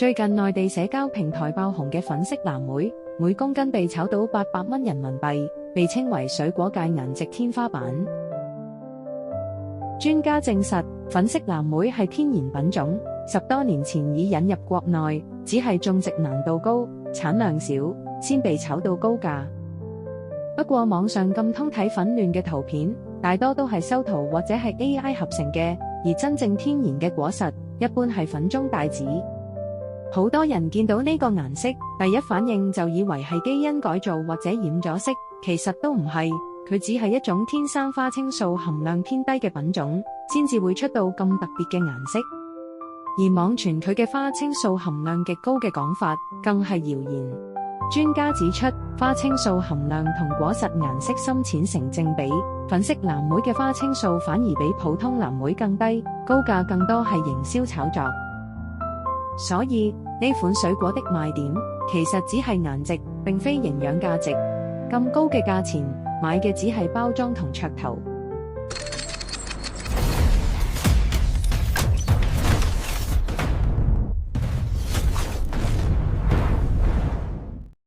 最近內地社交平台爆紅嘅粉色藍莓，每公斤被炒到800蚊人民幣，被稱為水果界顏值天花板。專家證實，粉色藍莓係天然品種，10多年前已引入國內，只係種植難度高、產量少，先被炒到高價。不過網上咁通體混亂嘅圖片，大多都係修圖或者係 AI 合成嘅，而真正天然嘅果實，一般係粉中帶紫。好多人見到呢個顏色，第一反應就以為係基因改造或者染咗色，其實都唔係，佢只係一種天生花青素含量偏低嘅品種，先至會出到咁特別嘅顏色。而網傳佢嘅花青素含量極高嘅講法，更係謠言。專家指出，花青素含量同果實顏色深淺成正比，粉色藍莓嘅花青素反而比普通藍莓更低，高價更多係營銷炒作。所以呢款水果的賣點，其實只係顏值，並非營養價值。咁高嘅價錢，買嘅只係包裝同噱頭。